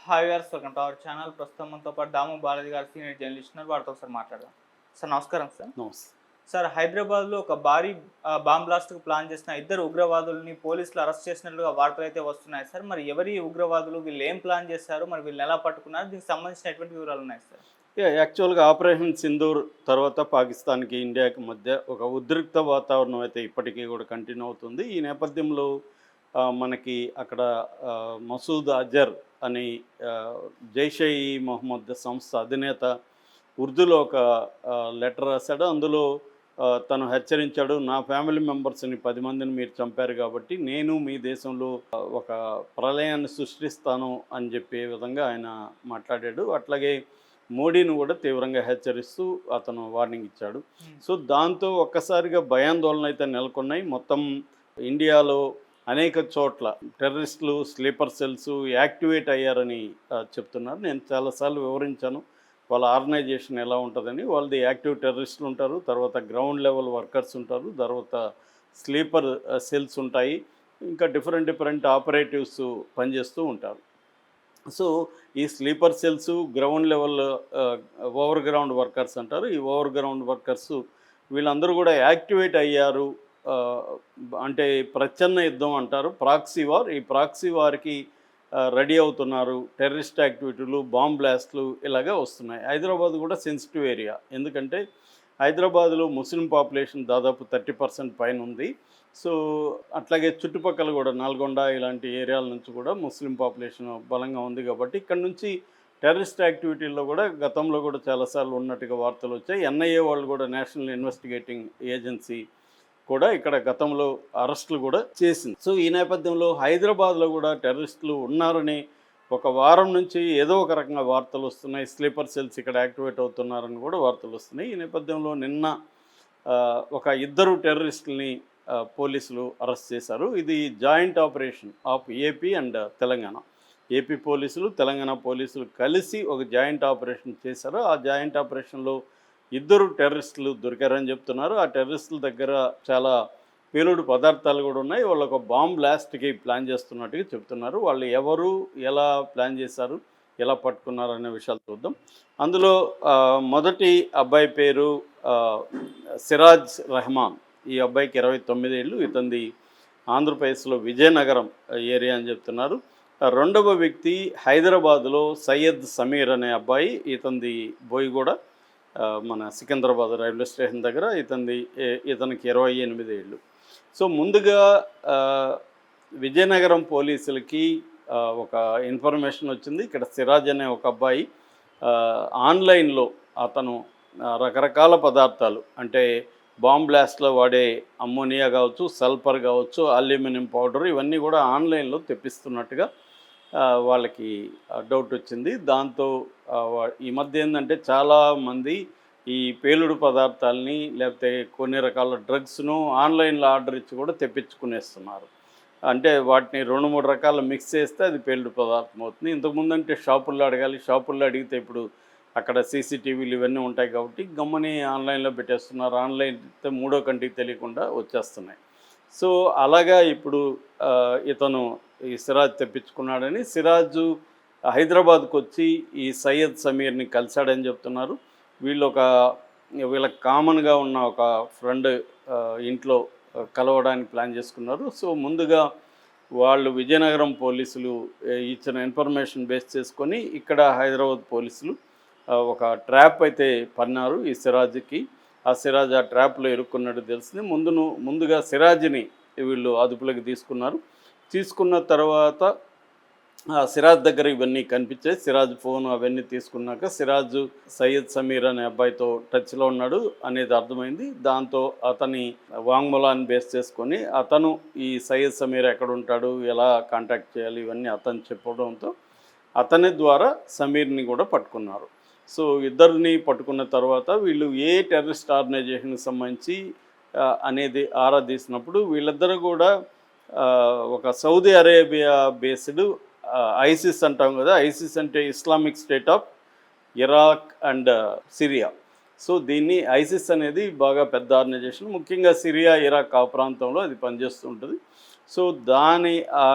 Hi viewers, welcome to our channel. ప్రస్తుతం మనతో పాటు దాము బాలాజీ గారు సీనియర్ జర్నలిస్ట్ ఉన్నారు. వారితో ఒకసారి మాట్లాడదాం. సార్ నమస్కారం సార్. నమస్తే. సార్, హైదరాబాద్లో ఒక భారీ బాంబ్ బ్లాస్ట్కు ప్లాన్ చేసిన ఇద్దరు ఉగ్రవాదుల్ని పోలీసులు అరెస్ట్ చేసినట్లుగా వార్తలు అయితే వస్తున్నాయి సార్. మరి ఎవరి ఉగ్రవాదులు, వీళ్ళు ఏం ప్లాన్ చేశారు, మరి వీళ్ళని ఎలా పట్టుకున్నారు, దీనికి సంబంధించినటువంటి వివరాలు ఉన్నాయి సార్? యాక్చువల్గా ఆపరేషన్ సింధూర్ తర్వాత పాకిస్తాన్కి ఇండియాకి మధ్య ఒక ఉద్రిక్త వాతావరణం అయితే ఇప్పటికీ కూడా కంటిన్యూ అవుతుంది. ఈ నేపథ్యంలో మనకి అక్కడ మసూద్ అజర్ అని జైషే ఈ మొహమ్మద్ సంస్థ అధినేత ఉర్దూలో ఒక లెటర్ రాశాడు. అందులో తను హెచ్చరించాడు, నా ఫ్యామిలీ మెంబర్స్ని 10 మందిని మీరు చంపారు కాబట్టి నేను మీ దేశంలో ఒక ప్రళయాన్ని సృష్టిస్తాను అని చెప్పే విధంగా ఆయన మాట్లాడాడు. అట్లాగే మోడీని కూడా తీవ్రంగా హెచ్చరిస్తూ అతను వార్నింగ్ ఇచ్చాడు. సో దాంతో ఒక్కసారిగా భయాందోళన అయితే నెలకొన్నాయి. మొత్తం ఇండియాలో అనేక చోట్ల టెర్రరిస్టులు, స్లీపర్ సెల్స్ యాక్టివేట్ అయ్యారని చెప్తున్నారు. నేను చాలాసార్లు వివరించాను వాళ్ళ ఆర్గనైజేషన్ ఎలా ఉంటుందని. వాళ్ళది యాక్టివ్ టెర్రరిస్టులు ఉంటారు, తర్వాత గ్రౌండ్ లెవెల్ వర్కర్స్ ఉంటారు, తర్వాత స్లీపర్ సెల్స్ ఉంటాయి, ఇంకా డిఫరెంట్ ఆపరేటివ్స్ పనిచేస్తూ ఉంటారు. సో ఈ sleeper cells, ground level over ground workers అంటారు. ఈ ఓవర్ గ్రౌండ్ వర్కర్స్ వీళ్ళందరూ కూడా యాక్టివేట్ అయ్యారు. అంటే ప్రచ్ఛన్న యుద్ధం అంటారు, ప్రాక్సీ వార్. ఈ ప్రాక్సీ వార్కి రెడీ అవుతున్నారు. టెర్రరిస్ట్ యాక్టివిటీలు, బాంబ్ బ్లాస్ట్లు ఇలాగా వస్తున్నాయి. హైదరాబాద్ కూడా సెన్సిటివ్ ఏరియా, ఎందుకంటే హైదరాబాద్లో ముస్లిం పాపులేషన్ దాదాపు 30% పైన ఉంది. సో అట్లాగే చుట్టుపక్కల కూడా నల్గొండ ఇలాంటి ఏరియాల నుంచి కూడా ముస్లిం పాపులేషన్ బలంగా ఉంది కాబట్టి ఇక్కడ నుంచి టెర్రరిస్ట్ యాక్టివిటీల్లో కూడా గతంలో కూడా చాలాసార్లు ఉన్నట్టుగా వార్తలు వచ్చాయి. ఎన్ఐఏ వాళ్ళు కూడా, నేషనల్ ఇన్వెస్టిగేటింగ్ ఏజెన్సీ కూడా ఇక్కడ గతంలో అరెస్టులు కూడా చేసింది. సో ఈ నేపథ్యంలో హైదరాబాద్లో కూడా టెర్రరిస్టులు ఉన్నారని ఒక వారం నుంచి ఏదో ఒక రకంగా వార్తలు వస్తున్నాయి. స్లీపర్ సెల్స్ ఇక్కడ యాక్టివేట్ అవుతున్నారని కూడా వార్తలు వస్తున్నాయి. ఈ నేపథ్యంలో నిన్న ఒక ఇద్దరు టెర్రరిస్టులని పోలీసులు అరెస్ట్ చేశారు. ఇది joint operation of AP and Telangana. AP పోలీసులు, తెలంగాణ పోలీసులు కలిసి ఒక జాయింట్ ఆపరేషన్ చేశారు. ఆ జాయింట్ ఆపరేషన్లో ఇద్దరు టెర్రరిస్టులు దొరికారని చెప్తున్నారు. ఆ టెర్రరిస్టుల దగ్గర చాలా పేలుడు పదార్థాలు కూడా ఉన్నాయి. వాళ్ళు ఒక బాంబ్ బ్లాస్ట్కి ప్లాన్ చేస్తున్నట్టుగా చెప్తున్నారు. వాళ్ళు ఎవరు, ఎలా ప్లాన్ చేశారు, ఎలా పట్టుకున్నారు అనే విషయాలు చూద్దాం. అందులో మొదటి అబ్బాయి పేరు సిరాజ్ రెహమాన్. ఈ అబ్బాయికి 29 ఏళ్ళు. ఇతనిది ఆంధ్రప్రదేశ్లో విజయనగరం ఏరియా అని చెప్తున్నారు. రెండవ వ్యక్తి హైదరాబాద్లో సయ్యద్ సమీర్ అనే అబ్బాయి. ఇతనిది బోయిగూడ, మన సికింద్రాబాద్ రైల్వే స్టేషన్ దగ్గర. ఇతనికి 28 ఏళ్ళు. సో ముందుగా విజయనగరం పోలీసులకి ఒక ఇన్ఫర్మేషన్ వచ్చింది. ఇక్కడ సిరాజ్ అనే ఒక అబ్బాయి ఆన్లైన్లో అతను రకరకాల పదార్థాలు, అంటే బాంబ్ బ్లాస్ట్లో వాడే అమ్మోనియా కావచ్చు, సల్ఫర్ కావచ్చు, అల్యూమినియం పౌడర్, ఇవన్నీ కూడా ఆన్లైన్లో తెప్పిస్తున్నట్టుగా వాళ్ళకి డౌట్ వచ్చింది. దాంతో ఈ మధ్య ఏంటంటే చాలామంది ఈ పేలుడు పదార్థాలని లేకపోతే కొన్ని రకాల డ్రగ్స్ను ఆన్లైన్లో ఆర్డర్ ఇచ్చి కూడా తెప్పించుకునేస్తున్నారు. అంటే వాటిని 2-3 రకాలు మిక్స్ చేస్తే అది పేలుడు పదార్థం అవుతుంది. ఇంతకుముందు అంటే షాపుల్లో అడగాలి, షాపుల్లో అడిగితే ఇప్పుడు అక్కడ సీసీటీవీలు ఇవన్నీ ఉంటాయి కాబట్టి గమ్మని ఆన్లైన్లో పెట్టేస్తున్నారు. ఆన్లైన్ మూడో కంటికి తెలియకుండా వచ్చేస్తున్నాయి. సో అలాగా ఇప్పుడు ఇతను ఈ సిరాజ్ తెప్పించుకున్నాడని, సిరాజు హైదరాబాద్కు వచ్చి ఈ సయ్యద్ సమీర్ని కలిశాడని చెప్తున్నారు. వీళ్ళకి కామన్గా ఉన్న ఒక ఫ్రెండ్ ఇంట్లో కలవడానికి ప్లాన్ చేసుకున్నారు. సో ముందుగా వాళ్ళు విజయనగరం పోలీసులు ఇచ్చిన ఇన్ఫర్మేషన్ బేస్ చేసుకొని ఇక్కడ హైదరాబాద్ పోలీసులు ఒక ట్రాప్ అయితే పన్నారు ఈ సిరాజ్కి. ఆ సిరాజ్ ఆ ట్రాప్లో ఇరుక్కున్నట్టు తెలిసింది. ముందుగా సిరాజ్ని వీళ్ళు అదుపులోకి తీసుకున్న తర్వాత సిరాజ్ దగ్గర ఇవన్నీ కనిపించాయి. సిరాజ్ ఫోన్ అవన్నీ తీసుకున్నాక సిరాజ్ సయ్యద్ సమీర్ అనే అబ్బాయితో టచ్లో ఉన్నాడు అనేది అర్థమైంది. దాంతో అతని వాంగ్మూలాన్ని బేస్ చేసుకొని అతను ఈ సయ్యద్ సమీర్ ఎక్కడ ఉంటాడు, ఎలా కాంటాక్ట్ చేయాలి, ఇవన్నీ అతను చెప్పడంతో అతని ద్వారా సమీర్ని కూడా పట్టుకున్నారు. సో ఇద్దరిని పట్టుకున్న తర్వాత వీళ్ళు ఏ టెర్రరిస్ట్ ఆర్గనైజేషన్కి సంబంధించి అనేది ఆరా తీసినప్పుడు వీళ్ళిద్దరూ కూడా ఒక సౌదీ అరేబియా బేస్డ్ ఐసిస్ అంటాం కదా. ఐసిస్ అంటే Islamic state of Iraq and Syria. So దీన్ని ఐసిస్ అనేది బాగా పెద్ద ఆర్గనైజేషన్, ముఖ్యంగా సిరియా, ఇరాక్ ఆ ప్రాంతంలో అది పనిచేస్తూ ఉంటుంది. సో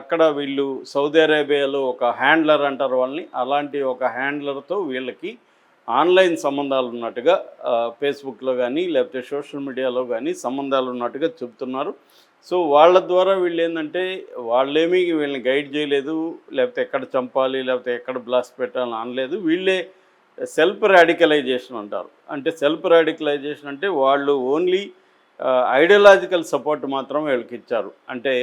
అక్కడ వీళ్ళు సౌదీ అరేబియాలో ఒక హ్యాండ్లర్ అంటారు వాళ్ళని, అలాంటి ఒక హ్యాండ్లర్తో వీళ్ళకి ఆన్లైన్ సంబంధాలు ఉన్నట్టుగా ఫేస్బుక్లో కానీ లేకపోతే సోషల్ మీడియాలో కానీ సంబంధాలు ఉన్నట్టుగా చెప్తున్నారు. సో వాళ్ళ ద్వారా వీళ్ళు ఏంటంటే వాళ్ళేమీ వీళ్ళని గైడ్ చేయలేదు, లేకపోతే ఎక్కడ చంపాలి లేకపోతే ఎక్కడ బ్లాస్ట్ పెట్టాలని అనలేదు. వీళ్ళే సెల్ఫ్ రాడికలైజేషన్ అంటారు. అంటే సెల్ఫ్ రాడికలైజేషన్ అంటే వాళ్ళు ఓన్లీ ఐడియాలజికల్ సపోర్ట్ మాత్రం వీళ్ళకి ఇచ్చారు. అంటే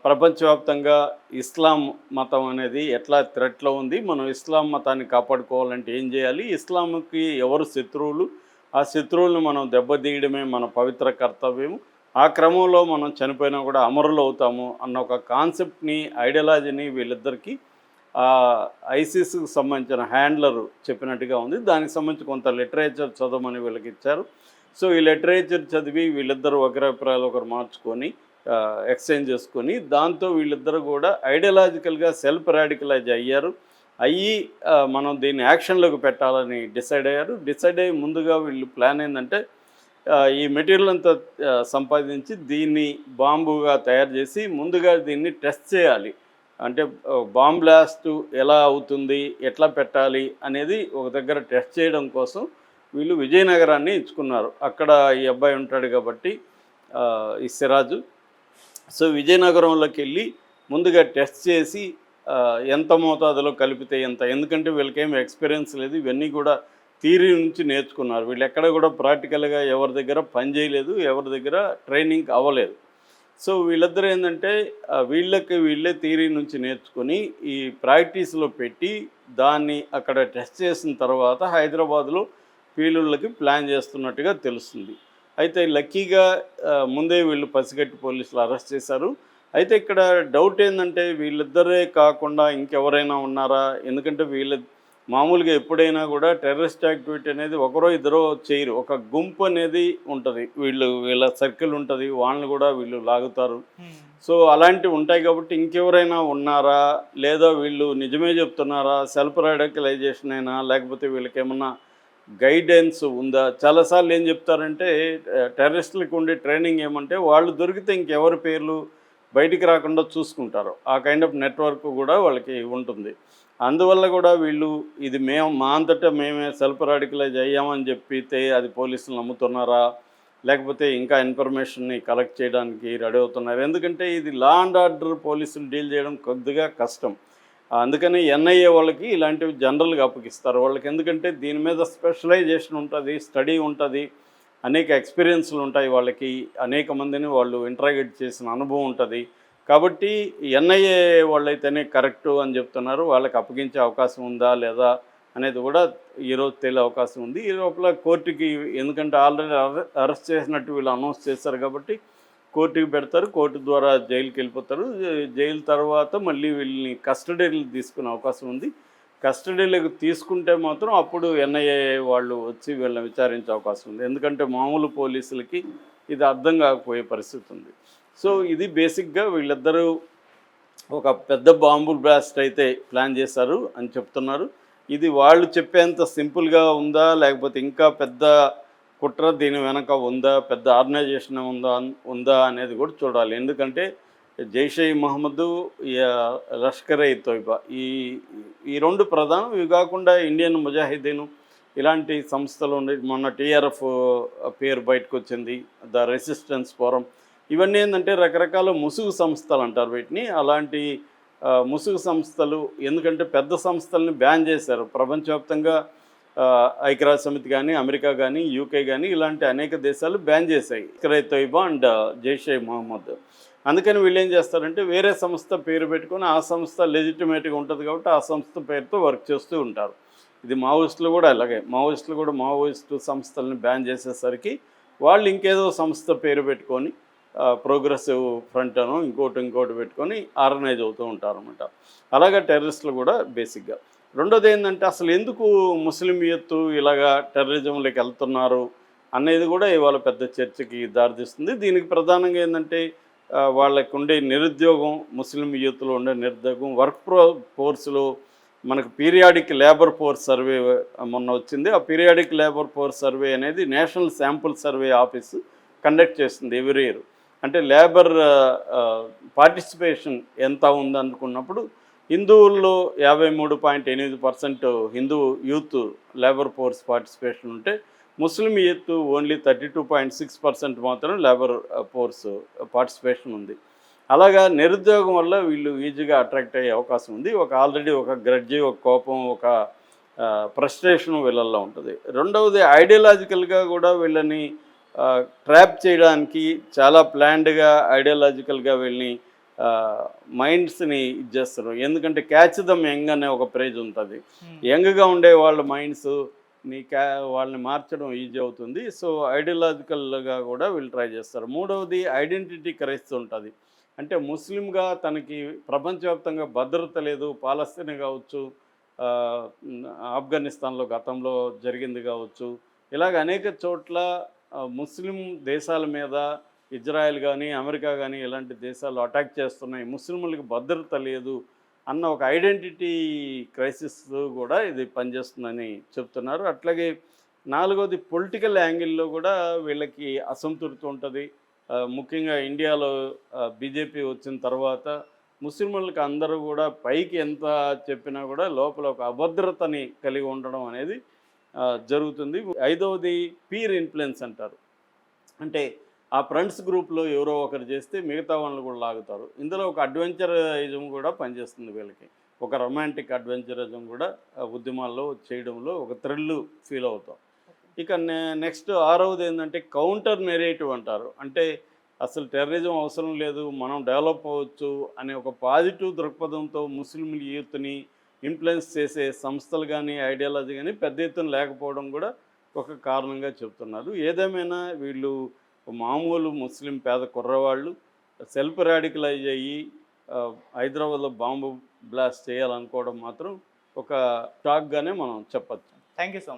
ప్రపంచవ్యాప్తంగా ఇస్లాం మతం అనేది ఎట్లా థ్రెట్లో ఉంది, మనం ఇస్లాం మతాన్ని కాపాడుకోవాలంటే ఏం చేయాలి, ఇస్లాంకి ఎవరు శత్రువులు, ఆ శత్రువులను మనం దెబ్బతీయడమే మన పవిత్ర కర్తవ్యం, ఆ క్రమంలో మనం చనిపోయినా కూడా అమరులు అవుతాము అన్న ఒక కాన్సెప్ట్ని, ఐడియాలజీని వీళ్ళిద్దరికీ ఐసిస్కి సంబంధించిన హ్యాండ్లర్ చెప్పినట్టుగా ఉంది. దానికి సంబంధించి కొంత లిటరేచర్ చదవమని వీళ్ళకి ఇచ్చారు. సో ఈ లిటరేచర్ చదివి వీళ్ళిద్దరూ ఒకరి ఒకరు మార్చుకొని ఎక్స్చేంజ్ చేసుకొని దాంతో వీళ్ళిద్దరూ కూడా ఐడియాలజికల్గా సెల్ఫ్ రాడికలైజ్ అయ్యారు. మనం దీన్ని యాక్షన్లోకి పెట్టాలని డిసైడ్ అయ్యారు. డిసైడ్ అయ్యి ముందుగా వీళ్ళు ప్లాన్ ఏంటంటే ఈ మెటీరియల్ అంతా సంపాదించి దీన్ని బాంబుగా తయారు చేసి ముందుగా దీన్ని టెస్ట్ చేయాలి. అంటే బాంబ్ బ్లాస్ట్ ఎలా అవుతుంది, ఎట్లా పెట్టాలి అనేది ఒక దగ్గర టెస్ట్ చేయడం కోసం వీళ్ళు విజయనగరాన్ని ఎంచుకున్నారు. అక్కడ ఈ అబ్బాయి ఉంటాడు కాబట్టి ఈ సిరాజు. సో విజయనగరంలోకి వెళ్ళి ముందుగా టెస్ట్ చేసి ఎంత మోతాదులో కలిపితే ఎంత, ఎందుకంటే వీళ్ళకేం ఎక్స్పీరియన్స్ లేదు, ఇవన్నీ కూడా థియరీ నుంచి నేర్చుకున్నారు. వీళ్ళు ఎక్కడ కూడా ప్రాక్టికల్గా ఎవరి దగ్గర పని చేయలేదు, ఎవరి దగ్గర ట్రైనింగ్ అవ్వలేదు. సో వీళ్ళిద్దరూ ఏంటంటే వీళ్ళే థియరీ నుంచి నేర్చుకొని ఈ ప్రాక్టీస్లో పెట్టి దాన్ని అక్కడ టెస్ట్ చేసిన తర్వాత హైదరాబాద్లో పీలుళ్ళకి ప్లాన్ చేస్తున్నట్టుగా తెలుస్తుంది. అయితే లక్కీగా ముందే వీళ్ళు పసిగట్టి పోలీసులు అరెస్ట్ చేశారు. అయితే ఇక్కడ డౌట్ ఏంటంటే వీళ్ళిద్దరే కాకుండా ఇంకెవరైనా ఉన్నారా, ఎందుకంటే మామూలుగా ఎప్పుడైనా కూడా టెర్రరిస్ట్ యాక్టివిటీ అనేది ఒకరో ఇద్దరో చేయరు, ఒక గుంపు అనేది ఉంటుంది, వీళ్ళ సర్కిల్ ఉంటుంది, వాళ్ళని కూడా వీళ్ళు లాగుతారు. సో అలాంటివి ఉంటాయి కాబట్టి ఇంకెవరైనా ఉన్నారా, లేదా వీళ్ళు నిజమే చెప్తున్నారా, సెల్ఫ్ రాడికలైజేషన్ అయినా లేకపోతే వీళ్ళకి ఏమన్నా గైడెన్స్ ఉందా. చాలాసార్లు ఏం చెప్తారంటే టెర్రరిస్టులకు ఉండే ట్రైనింగ్ ఏమంటే వాళ్ళు దొరికితే ఇంకెవరి పేర్లు బయటికి రాకుండా చూసుకుంటారు, ఆ కైండ్ ఆఫ్ నెట్వర్క్ కూడా వాళ్ళకి ఉంటుంది. అందువల్ల కూడా వీళ్ళు ఇది మా అంతటా మేమే సెల్ఫ్ రాడికలైజ్ అయ్యామని చెప్పితే అది పోలీసులు నమ్ముతున్నారా, లేకపోతే ఇంకా ఇన్ఫర్మేషన్ని కలెక్ట్ చేయడానికి రెడీ అవుతున్నారు. ఎందుకంటే ఇది లా అండ్ ఆర్డర్ పోలీసులు డీల్ చేయడం కొద్దిగా కష్టం. అందుకని ఎన్ఐఏ వాళ్ళకి ఇలాంటివి జనరల్గా అప్పగిస్తారు వాళ్ళకి, ఎందుకంటే దీని మీద స్పెషలైజేషన్ ఉంటుంది, స్టడీ ఉంటుంది, అనేక ఎక్స్పీరియన్స్లు ఉంటాయి వాళ్ళకి, అనేక మందిని వాళ్ళు ఇంటరాగేట్ చేసిన అనుభవం ఉంటుంది. కాబట్టి ఎన్ఐఏ వాళ్ళైతేనే కరెక్టు అని చెప్తున్నారు. వాళ్ళకి అప్పగించే అవకాశం ఉందా లేదా అనేది కూడా ఈరోజు తేలే అవకాశం ఉంది. ఈ లోపల కోర్టుకి, ఎందుకంటే ఆల్రెడీ అరెస్ట్ చేసినట్టు వీళ్ళు అనౌన్స్ చేశారు కాబట్టి కోర్టుకి పెడతారు, కోర్టు ద్వారా జైలుకి వెళ్ళిపోతారు. జైలు తర్వాత మళ్ళీ వీళ్ళని కస్టడీలోకి తీసుకునే అవకాశం ఉంది. కస్టడీలోకి తీసుకుంటే మాత్రం అప్పుడు ఎన్ఐఏ వాళ్ళు వచ్చి వీళ్ళని విచారించే అవకాశం ఉంది. ఎందుకంటే మామూలు పోలీసులకి ఇది అర్థం కాకపోయే పరిస్థితి ఉంది. సో ఇది బేసిక్గా వీళ్ళిద్దరూ ఒక పెద్ద బాంబు బ్లాస్ట్ అయితే ప్లాన్ చేశారు అని చెప్తున్నారు. ఇది వాళ్ళు చెప్పేంత సింపుల్గా ఉందా, లేకపోతే ఇంకా పెద్ద కుట్ర దీని వెనక ఉందా, పెద్ద ఆర్గనైజేషన్ ఉందా అనేది కూడా చూడాలి. ఎందుకంటే జైషే మహమ్మద్, లష్కర్-ఏ తోయిబా ఈ రెండు ప్రధానం. ఇవి కాకుండా ఇండియన్ ముజాహిదీన్ ఇలాంటి సంస్థలు ఉన్నాయి. మొన్న టీఆర్ఎఫ్ పేరు బయటకు వచ్చింది, ద రెసిస్టెన్స్ ఫోరం. ఇవన్నీ ఏంటంటే రకరకాల ముసుగు సంస్థలు అంటారు వీటిని. అలాంటి ముసుగు సంస్థలు, ఎందుకంటే పెద్ద సంస్థల్ని బ్యాన్ చేశారు ప్రపంచవ్యాప్తంగా. ఐక్యరాజ్య సమితి కానీ, అమెరికా కానీ, యూకే కానీ ఇలాంటి అనేక దేశాలు బ్యాన్ చేశాయి లష్కర్-ఏ తోయిబా అండ్ జైషే మహమ్మద్. అందుకని వీళ్ళు ఏం చేస్తారంటే వేరే సంస్థ పేరు పెట్టుకొని ఆ సంస్థ లెజిటిమేట్గా ఉంటుంది కాబట్టి ఆ సంస్థ పేరుతో వర్క్ చేస్తూ ఉంటారు. ఇది మావోయిస్టులు కూడా అలాగే, మావోయిస్టు సంస్థలను బ్యాన్ చేసేసరికి వాళ్ళు ఇంకేదో సంస్థ పేరు పెట్టుకొని ప్రోగ్రెసివ్ ఫ్రంట్ అనో ఇంకోటి పెట్టుకొని ఆర్గనైజ్ అవుతూ ఉంటారు అన్నమాట. అలాగే టెర్రరిస్టులు కూడా బేసిక్గా. రెండోది ఏంటంటే అసలు ఎందుకు ముస్లిం యూత్ ఇలాగా టెర్రరిజంలోకి వెళ్తున్నారు అనేది కూడా ఇవాళ పెద్ద చర్చకి దారితీస్తుంది. దీనికి ప్రధానంగా ఏంటంటే వాళ్ళకు ఉండే నిరుద్యోగం, ముస్లిం యూత్లో ఉండే నిరుద్యోగం, ఫోర్స్లో మనకు పీరియాడిక్ లేబర్ ఫోర్స్ సర్వే మొన్న వచ్చింది. ఆ పీరియాడిక్ లేబర్ ఫోర్స్ సర్వే అనేది national sample survey office conduct చేస్తుంది ఎవ్రీ ఇయర్. అంటే లేబర్ పార్టిసిపేషన్ ఎంత ఉందనుకున్నప్పుడు హిందువుల్లో 53.8% Hindu youth labour force participation ఉంటే ముస్లిం యూత్ ఓన్లీ 32.6% మాత్రం లేబర్ ఫోర్స్ పార్టిసిపేషన్ ఉంది. అలాగా నిరుద్యోగం వల్ల వీళ్ళు ఈజీగా అట్రాక్ట్ అయ్యే అవకాశం ఉంది. ఆల్రెడీ ఒక గ్రడ్జి, ఒక కోపం, ఒక ఫ్రస్ట్రేషన్ వీళ్ళల్లో ఉంటుంది. రెండవది ఐడియాలజికల్గా కూడా వీళ్ళని ట్రాప్ చేయడానికి చాలా ప్లాన్డ్గా ఐడియాలజికల్గా వీళ్ళని మైండ్స్ని ఇది చేస్తారు. ఎందుకంటే క్యాచ్ దమ్ యంగ్ అనే ఒక ప్రైజ్ ఉంటుంది. యంగ్గా ఉండే వాళ్ళ మైండ్స్ వాళ్ళని మార్చడం ఈజీ అవుతుంది. సో ఐడియాలజికల్గా కూడా వీళ్ళు ట్రై చేస్తారు. మూడవది ఐడెంటిటీ క్రైసిస్ ఉంటుంది. అంటే ముస్లింగా తనకి ప్రపంచవ్యాప్తంగా భద్రత లేదు. పాలస్తీనా కావచ్చు, ఆఫ్ఘనిస్తాన్లో గతంలో జరిగింది కావచ్చు, ఇలాగ అనేక చోట్ల ముస్లిం దేశాల మీద ఇజ్రాయెల్ కానీ, అమెరికా కానీ ఇలాంటి దేశాలు అటాక్ చేస్తున్నాయి, ముస్లింలకు భద్రత లేదు అన్న ఒక ఐడెంటిటీ క్రైసిస్ కూడా ఇది పనిచేస్తుందని చెప్తున్నారు. అట్లాగే నాలుగోది పొలిటికల్ యాంగిల్లో కూడా వీళ్ళకి అసంతృప్తి ఉంటుంది. ముఖ్యంగా ఇండియాలో బీజేపీ వచ్చిన తర్వాత ముస్లింలకు అందరూ కూడా పైకి ఎంత చెప్పినా కూడా లోపల ఒక అభద్రతని కలిగి ఉండడం అనేది జరుగుతుంది. ఐదవది పీర్ ఇన్ఫ్లుయెన్స్ అంటారు. అంటే ఆ ఫ్రెండ్స్ గ్రూప్లో ఎవరో ఒకరు చేస్తే మిగతా వాళ్ళని కూడా లాగుతారు. ఇందులో ఒక అడ్వెంచరిజం కూడా పనిచేస్తుంది వీళ్ళకి. ఒక రొమాంటిక్ అడ్వెంచరిజం కూడా ఉద్యమాల్లో చేయడంలో ఒక థ్రిల్ ఫీల్ అవుతాం. ఇక నెక్స్ట్ ఆరవది ఏంటంటే కౌంటర్ నెరేటివ్ అంటారు. అంటే అసలు టెర్రరిజం అవసరం లేదు, మనం డెవలప్ అవ్వచ్చు అనే ఒక పాజిటివ్ దృక్పథంతో ముస్లిం యూత్ని ఇన్ఫ్లుయెన్స్ చేసే సంస్థలు కానీ, ఐడియాలజీ కానీ పెద్ద ఎత్తున లేకపోవడం కూడా ఒక కారణంగా చెప్తున్నారు. ఏదేమైనా వీళ్ళు మామూలు ముస్లిం పేద కుర్రవాళ్ళు సెల్ఫ్ రాడికలైజ్ అయ్యి హైదరాబాద్లో బాంబు బ్లాస్ట్ చేయాలనుకోవడం మాత్రం ఒక షాక్గానే మనం చెప్పచ్చు. Thank you so much.